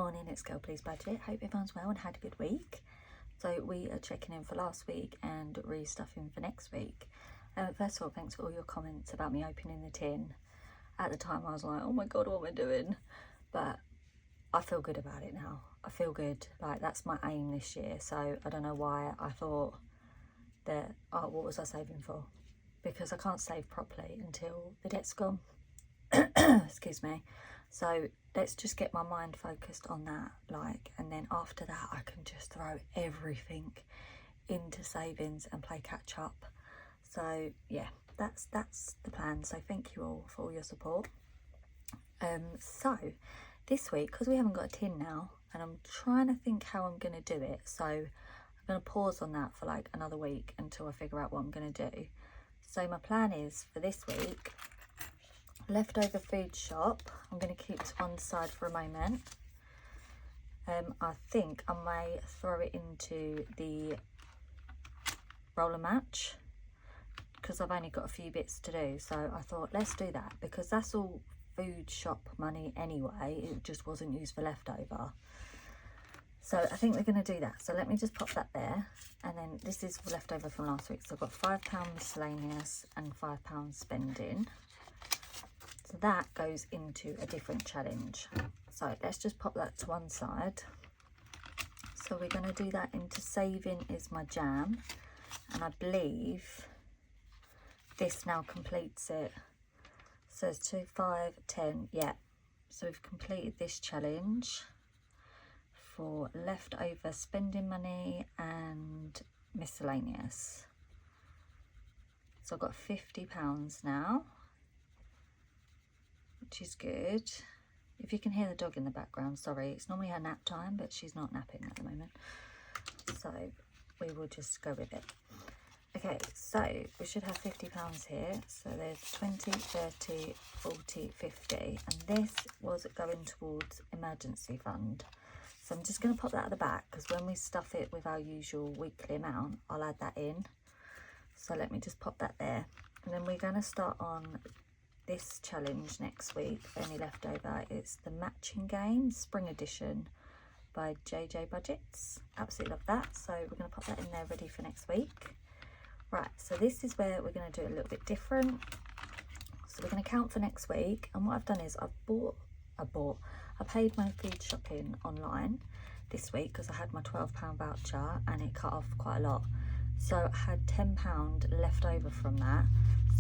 morning, it's Girl Please Budget. Hope everyone's well and had a good week. So we are checking in for last week and restuffing for next week. First of all, thanks for all your comments about me opening the tin. At the time I was like, oh my god, what am I doing? But I feel good about it now. I feel good, like that's my aim this year. So I don't know why I thought that, oh, what was I saving for? Because I can't save properly until the debt's gone. Excuse me. So let's just get my mind focused on that, like, and then after that I can just throw everything into savings and play catch up. So yeah, that's the plan. So thank you all for all your support. So this week, because we haven't got a tin now and I'm trying to think how I'm going to do it, so I'm going to pause on that for like another week until I figure out what I'm going to do. So my plan is for this week, leftover food shop, I'm going to keep to one side for a moment. I think I may throw it into the roller match because I've only got a few bits to do. So I thought let's do that because that's all food shop money anyway. It just wasn't used for leftover. So I think we're going to do that. So let me just pop that there. And then this is leftover from last week. So I've got £5 miscellaneous and £5 spending. So that goes into a different challenge. So let's just pop that to one side. So we're going to do that into saving is my jam. And I believe this now completes it. So it's 2, 5, 10, yeah. So we've completed this challenge for leftover spending money and miscellaneous. So I've got £50 now, which is good. If you can hear the dog in the background, sorry, it's normally her nap time, but she's not napping at the moment. So we will just go with it. Okay, so we should have £50 here. So there's 20, 30, 40, 50. And this was going towards emergency fund. So I'm just going to pop that at the back because when we stuff it with our usual weekly amount, I'll add that in. So let me just pop that there. And then we're going to start on this challenge next week. Only leftover, it's the matching game, spring edition by JJ Budgets. Absolutely love that. So we're going to pop that in there ready for next week. Right, so this is where we're going to do it a little bit different. So we're going to count for next week. And what I've done is I paid my food shopping online this week because I had my £12 voucher and it cut off quite a lot. So I had £10 left over from that.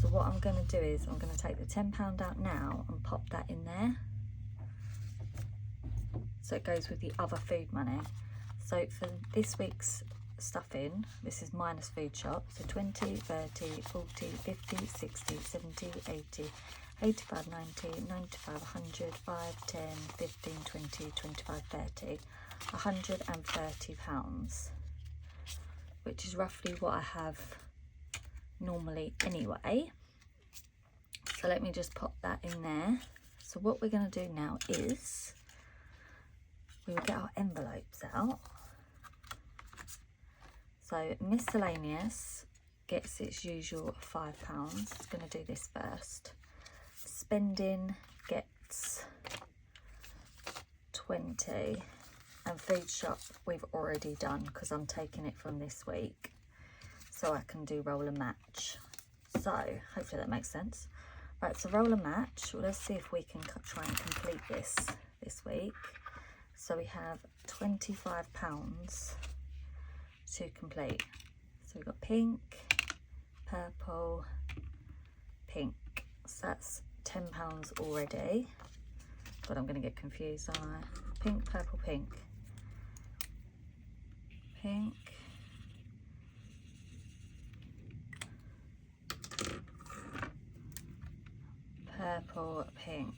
So what I'm going to do is I'm going to take the £10 out now and pop that in there. So it goes with the other food money. So for this week's stuffing, this is minus food shop. So 20, 30, 40, 50, 60, 70, 80, 85, 90, 95, 100, 5, 10, 15, 20, 25, 30, £130, which is roughly what I have normally anyway. So let me just pop that in there. So what we're going to do now is we will get our envelopes out. So miscellaneous gets its usual £5. It's going to do this first. Spending gets 20, and food shop we've already done because I'm taking it from this week so I can do roll and match. So hopefully that makes sense. Right, so roll and match. Well, let's see if we can try and complete this week. So we have £25 to complete. So we've got pink, purple, pink. So that's £10 already. God, I'm going to get confused, aren't I? Pink, purple, pink. Pink. Purple, pink.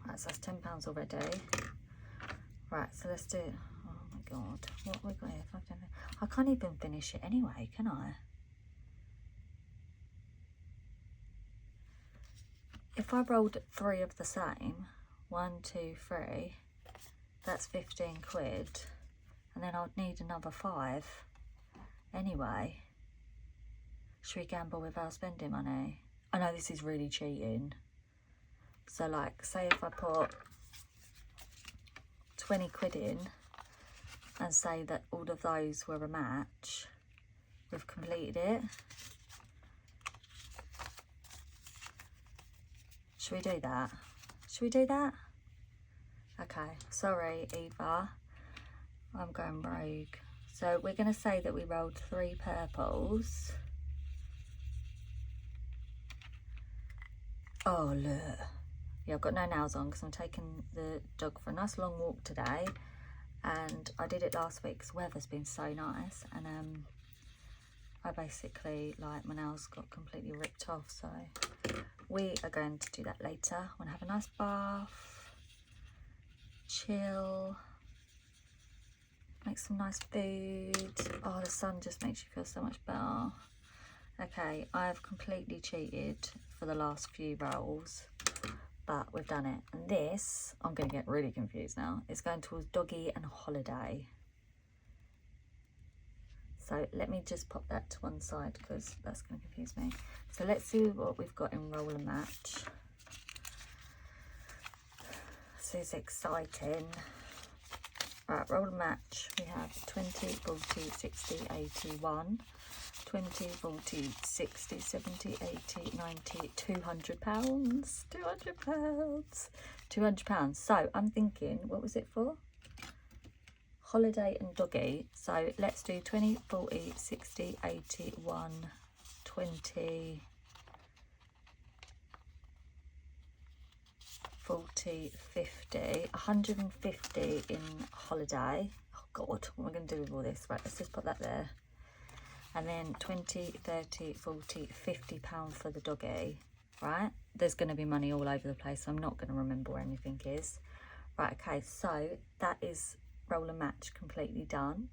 Right, so that's £10 already. Right, so let's do, oh my God, what we got here? I can't even finish it anyway, can I? If I rolled 3 of the same, 1, 2, 3, that's 15 quid. And then I'd need another 5 anyway. Should we gamble with our spending money? I know this is really cheating. So like, say if I put 20 quid in and say that all of those were a match, we've completed it. Should we do that? Should we do that? Okay, sorry Eva, I'm going rogue. So we're going to say that we rolled 3 purples. Oh look, yeah, I've got no nails on because I'm taking the dog for a nice long walk today, and I did it last week because the weather's been so nice, and I basically, like, my nails got completely ripped off, so we are going to do that later. I want to have a nice bath, chill, make some nice food. Oh, the sun just makes you feel so much better. Okay, I have completely cheated for the last few rolls, but we've done it. And this, I'm going to get really confused now, it's going towards doggy and holiday. So let me just pop that to one side because that's going to confuse me. So let's see what we've got in roll and match. This is exciting. Right, roll and match. We have 20, 40, 60, 81. 20, 40, 60, 70, 80, 90, 200 pounds. 200 pounds. 200 pounds. So I'm thinking, what was it for? Holiday and doggy. So let's do 20, 40, 60, 80, 1, 20, 40, 50, 150 in holiday. Oh God, what am I going to do with all this? Right, let's just put that there. And then 20, 30, 40, 50 pounds for the doggy, right? There's going to be money all over the place, so I'm not going to remember where anything is. Right, okay, so that is roll and match completely done.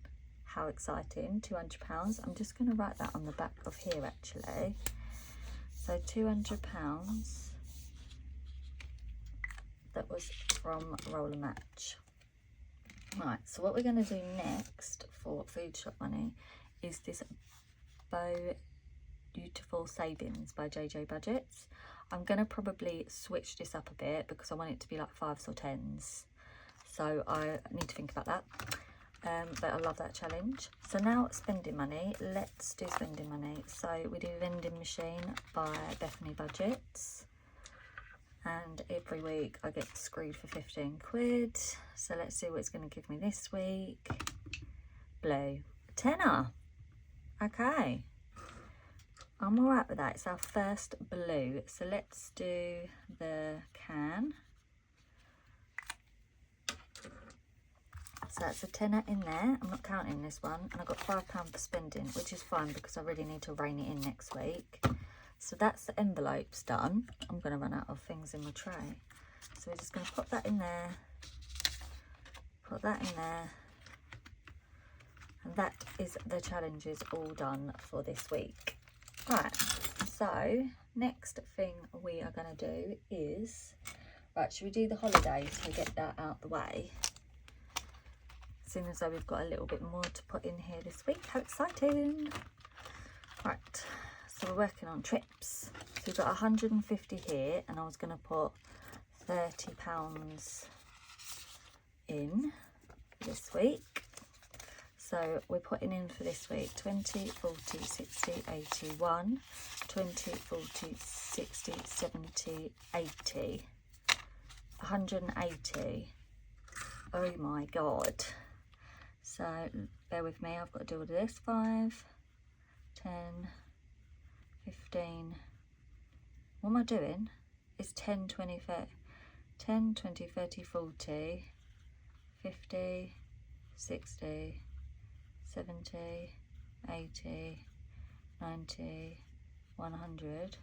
How exciting, 200 pounds. I'm just going to write that on the back of here, actually. So 200 pounds. That was from roll and match. Right, so what we're going to do next for food shop money is this Beautiful Savings by JJ Budgets. I'm going to probably switch this up a bit because I want it to be like 5s or 10s. So I need to think about that. But I love that challenge. So now spending money, let's do spending money. So we do Vending Machine by Bethany Budgets. And every week I get screwed for 15 quid. So let's see what it's going to give me this week. Blue. Tenner. Okay, I'm all right with that. It's our first blue. So let's do the can. So that's a tenner in there. I'm not counting this one. And I've got £5 for spending, which is fine because I really need to rein it in next week. So that's the envelopes done. I'm going to run out of things in my tray. So we're just going to pop that in there. Put that in there. And that is the challenges all done for this week. Right, so next thing we are going to do is, right, should we do the holidays to get that out the way? Seeing as though we've got a little bit more to put in here this week. How exciting! Right, so we're working on trips. So we've got 150 here, and I was going to put £30 in this week. So we're putting in for this week 20, 40, 60, 81, 20, 40, 60, 70, 80, 180. Oh my God. So bear with me, I've got to do all this. 5, 10, 15. What am I doing? It's 10, 20, 30, 10, 20, 30, 40, 50, 60, 70, 80, 90, 100,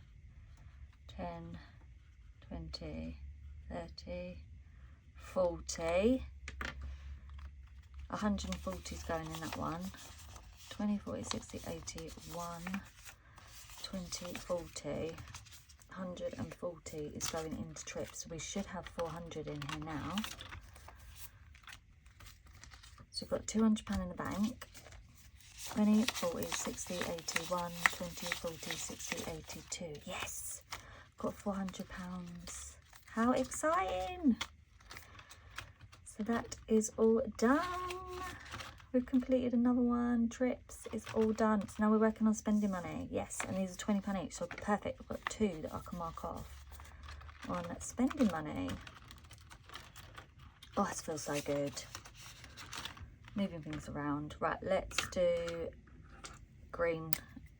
10, 20, 30, 40. 140 is going in that one. 20, 40, 60, 80, 1, 20, 40. 140 is going into trips. So we should have 400 in here now. So we've got £200 in the bank. 20, 40, 60, 81, 20, 40, 60, 82. Yes! Got £400. How exciting! So So that is all done. We've completed another one. Trips is all done. So now we're working on spending money. Yes, and these are £20 each, so perfect. I've got 2 that I can mark off on spending money. Oh, this feels so good. Moving things around. Right, let's do green.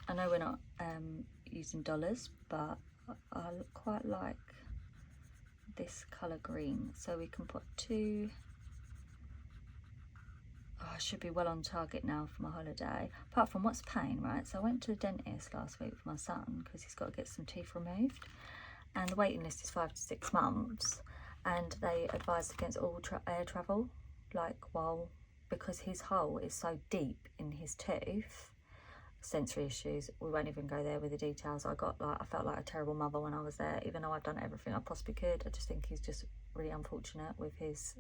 I know we're not using dollars, but I quite like this colour green. So we can put 2. Oh, I should be well on target now for my holiday. Apart from what's pain, right? So I went to the dentist last week with my son because he's got to get some teeth removed. And the waiting list is 5 to 6 months. And they advised against all air travel, like because his hole is so deep in his tooth. Sensory issues, we won't even go there with the details. I felt like a terrible mother when I was there, even though I've done everything I possibly could. I just think he's just really unfortunate with his,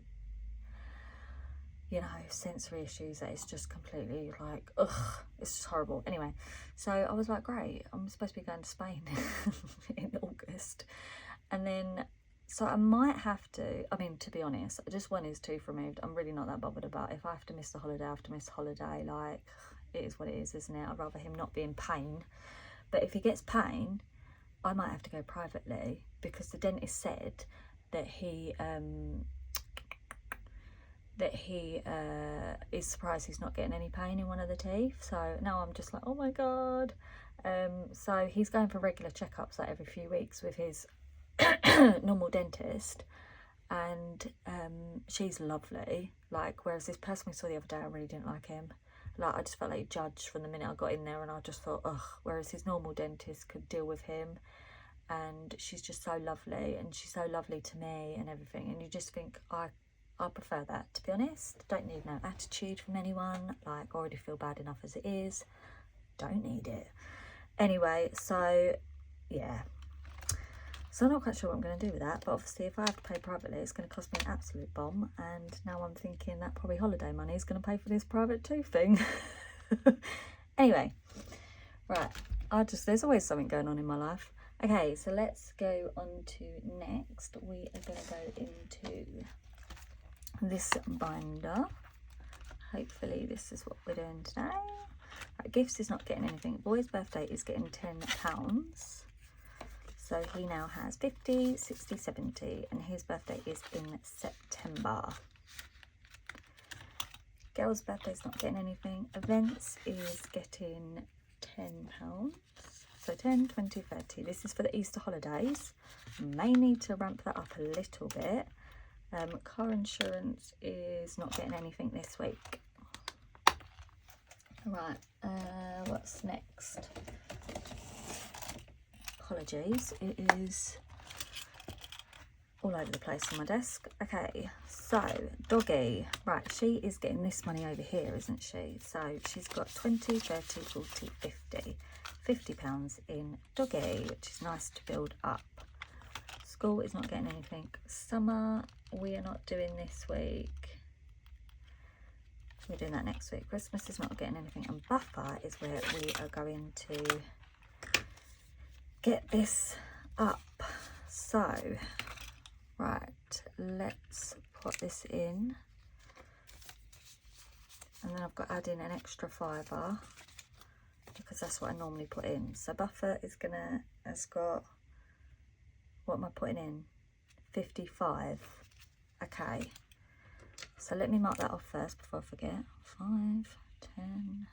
you know, sensory issues, that it's just completely like, ugh, it's just horrible. Anyway, so I was like, great, I'm supposed to be going to Spain in August. And then, so I might have to, I mean, to be honest, I just want his tooth removed. I'm really not that bothered about it. If I have to miss the holiday, I have to miss the holiday. Like, it is what it is, isn't it? I'd rather him not be in pain. But if he gets pain, I might have to go privately, because the dentist said that he is surprised he's not getting any pain in one of the teeth. So now I'm just like, oh my God. So he's going for regular checkups like every few weeks with his normal dentist, and she's lovely. Like, whereas this person we saw the other day, I really didn't like him. Like, I just felt like judged from the minute I got in there, and I just thought, ugh. Whereas his normal dentist could deal with him, and she's just so lovely, and she's so lovely to me and everything. And you just think, I prefer that, to be honest. Don't need no attitude from anyone. Like, already feel bad enough as it is. Don't need it. Anyway, so yeah. So I'm not quite sure what I'm going to do with that, but obviously if I have to pay privately, it's going to cost me an absolute bomb. And now I'm thinking that probably holiday money is going to pay for this private tooth thing. Anyway, right, there's always something going on in my life. Okay, so let's go on to next. We are going to go into this binder. Hopefully this is what we're doing today. Right, gifts is not getting anything. Boy's birthday is getting £10. So he now has 50, 60, 70, and his birthday is in September. Girl's birthday is not getting anything. Events is getting £10. So 10, 20, 30. This is for the Easter holidays. May need to ramp that up a little bit. Car insurance is not getting anything this week. Right, what's next? Apologies, it is all over the place on my desk. Okay, so doggy, right, she is getting this money over here, isn't she? So she's got 20, 30, 40, 50 £50 in doggy, which is nice to build up. School is not getting anything. Summer, we are not doing this week. We're doing that next week. Christmas is not getting anything, and buffer is where we are going to get this up. So right, let's put this in, and then I've got to add in an extra £5 because that's what I normally put in. So buffer has got, what am I putting in? 55. Okay, so let me mark that off first before I forget. 5, 10,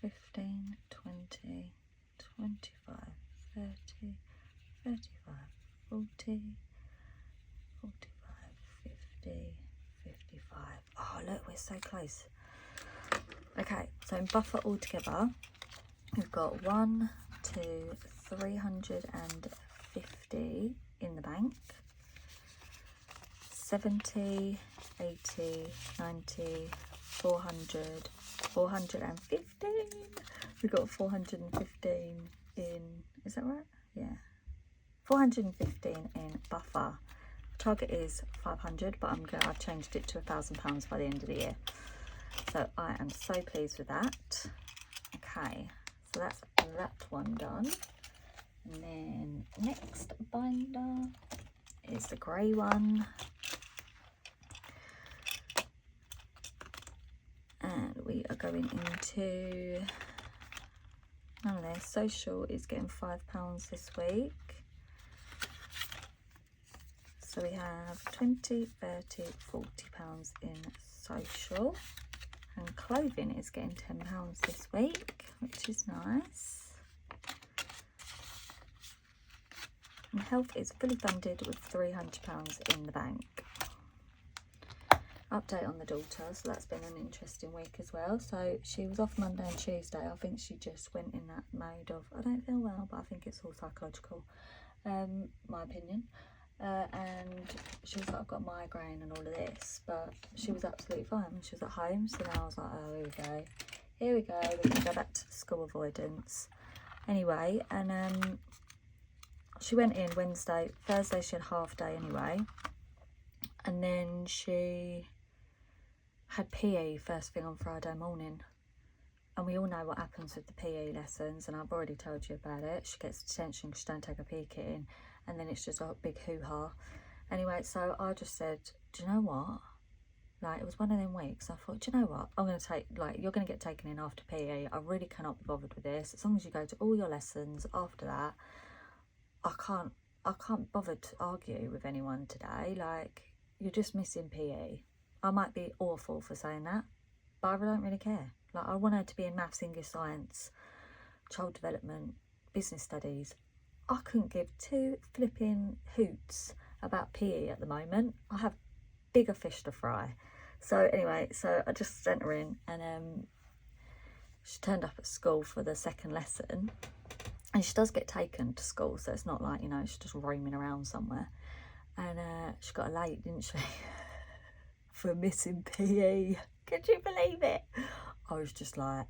15, 20, 25, 30, 35, 40, 45, 50, 55. Oh look, we're so close. Okay, so in buffer altogether, we've got 1, 2, 350 in the bank. 70, 80, 90, 400, 415. We've got 415 in, is that right? Yeah. 415 in buffer. Target is 500, but I've changed it to £1,000 by the end of the year. So I am so pleased with that. Okay, so that's that one done. And then next binder is the grey one. going into none of this. Social is getting £5 this week. So we have 20, 30, £40 in social. And clothing is getting £10 this week, which is nice. And health is fully funded with £300 in the bank. Update on the daughter, so that's been an interesting week as well. So she was off Monday and Tuesday. I think she just went in that mode of, I don't feel well, but I think it's all psychological, my opinion. And she was like, I've got a migraine and all of this, but she was absolutely fine when she was at home. So now I was like, oh, here we go, we're gonna go back to school avoidance anyway. And she went in Wednesday. Thursday she had half day anyway, and then she had PE first thing on Friday morning. And we all know what happens with the PE lessons, and I've already told you about it. She gets detention because she don't take her PE kit in, and then it's just a big hoo-ha. Anyway, so I just said, do you know what? Like, it was one of them weeks. I thought, do you know what? I'm going to take, like, you're going to get taken in after PE. I really cannot be bothered with this. As long as you go to all your lessons after that, I can't bother to argue with anyone today. Like, you're just missing PE. I might be awful for saying that, but I don't really care. Like, I want her to be in maths, English, science, child development, business studies. I couldn't give two flipping hoots about PE at the moment. I have bigger fish to fry. So anyway, so I just sent her in, and she turned up at school for the second lesson. And she does get taken to school, so it's not like, you know, she's just roaming around somewhere. And she got a late, didn't she? For missing PE. Could you believe it? I was just like,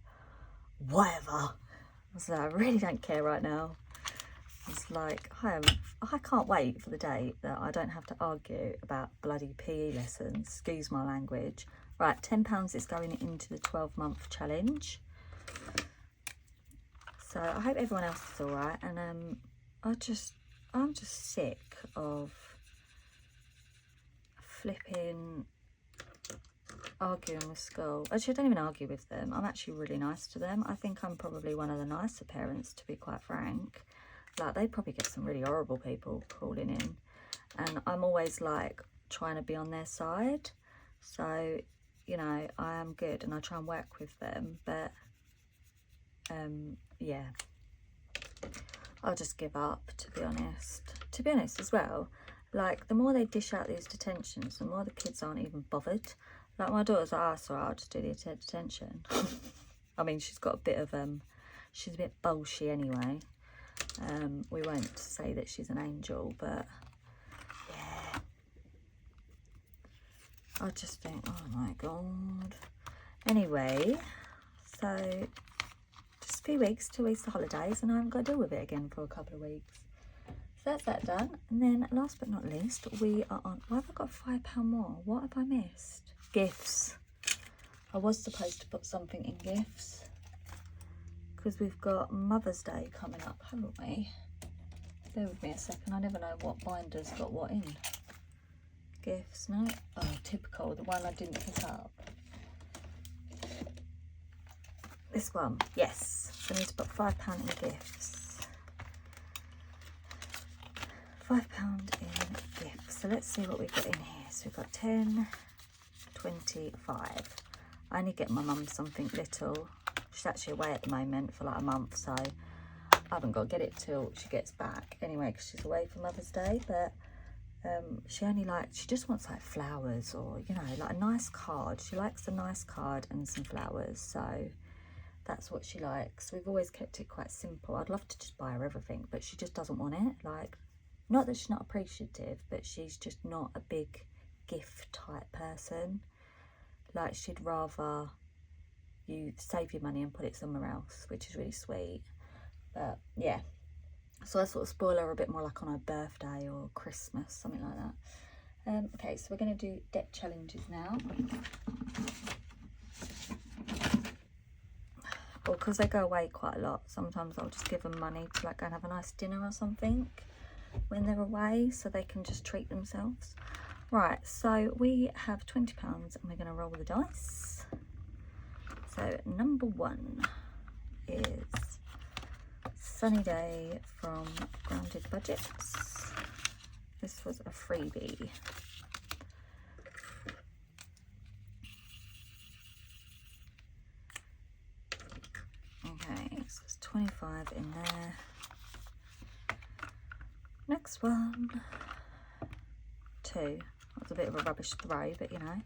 whatever. I was like, I really don't care right now. It's like, I can't wait for the day that I don't have to argue about bloody PE lessons. Excuse my language. Right, £10 is going into the 12-month challenge. So I hope everyone else is all right. And I'm just sick of flipping arguing with school. Actually, I don't even argue with them. I'm actually really nice to them. I think I'm probably one of the nicer parents, to be quite frank. Like, they probably get some really horrible people calling in, and I'm always like trying to be on their side. So, you know, I am good and I try and work with them, but yeah, I'll just give up, to be honest. To be honest as well, like, the more they dish out these detentions, the more the kids aren't even bothered. Like, my daughter's like, oh, so I'll just do the detention. I mean, she's got a bit of she's a bit bullshit anyway. We won't say that she's an angel, but yeah, I just think, oh my god. Anyway, so just a few weeks till Easter holidays, and I haven't got to deal with it again for a couple of weeks. So that's that done. And then last but not least, we are on, why have I got £5 more? What have I missed? Gifts. I was supposed to put something in gifts because we've got Mother's Day coming up, haven't we? Bear with me a second. I never know what binder's got what in. Gifts, no? Oh, typical, the one I didn't pick up. This one, yes. So I need to put £5 in gifts. £5 in gifts. So let's see what we've got in here. So we've got 10, 25. I only get my mum something little. She's actually away at the moment for like a month, so I haven't got to get it till she gets back anyway, because she's away for Mother's Day. But she just wants like flowers, or, you know, like a nice card. She likes a nice card and some flowers, so that's what she likes. We've always kept it quite simple. I'd love to just buy her everything, but she just doesn't want it. Like, not that she's not appreciative, but she's just not a big gift type person. Like, she'd rather you save your money and put it somewhere else, which is really sweet. But yeah, so I sort of spoil her a bit more, like on her birthday or Christmas, something like that. Okay, so we're going to do debt challenges now. Well, because they go away quite a lot, sometimes I'll just give them money to like go and have a nice dinner or something when they're away, so they can just treat themselves. Right, so we have £20 and we're going to roll the dice. So number 1 is Sunny Day from Grounded Budgets. This was a freebie. Okay, so there's 25 in there. Next one, 2. That's a bit of a rubbish throw, but you know.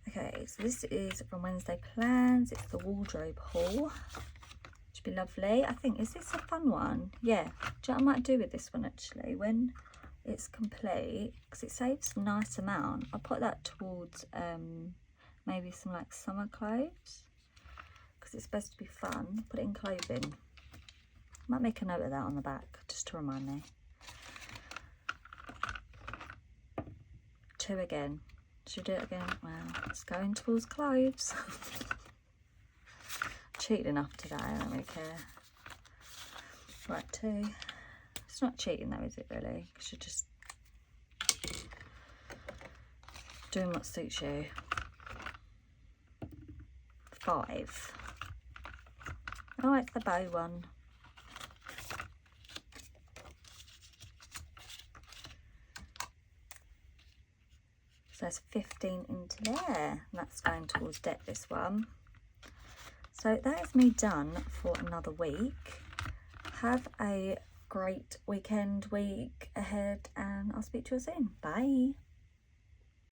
Okay, so this is from Wednesday Plans. It's the wardrobe haul. Should be lovely. I think, is this a fun one? Yeah. Do you know what I might do with this one actually? When it's complete, because it saves a nice amount, I'll put that towards maybe some like summer clothes, because it's supposed to be fun. Put it in clothing. Might make a note of that on the back just to remind me. 2 again. Should we do it again? Well, it's going towards clothes. Cheated enough today, I don't really care. Right, 2. It's not cheating though, is it really? Because you're just doing what suits you. 5. Oh, it's the bow one. So there's 15 into there. And that's going towards debt, this one. So that is me done for another week. Have a great week ahead, and I'll speak to you soon. Bye.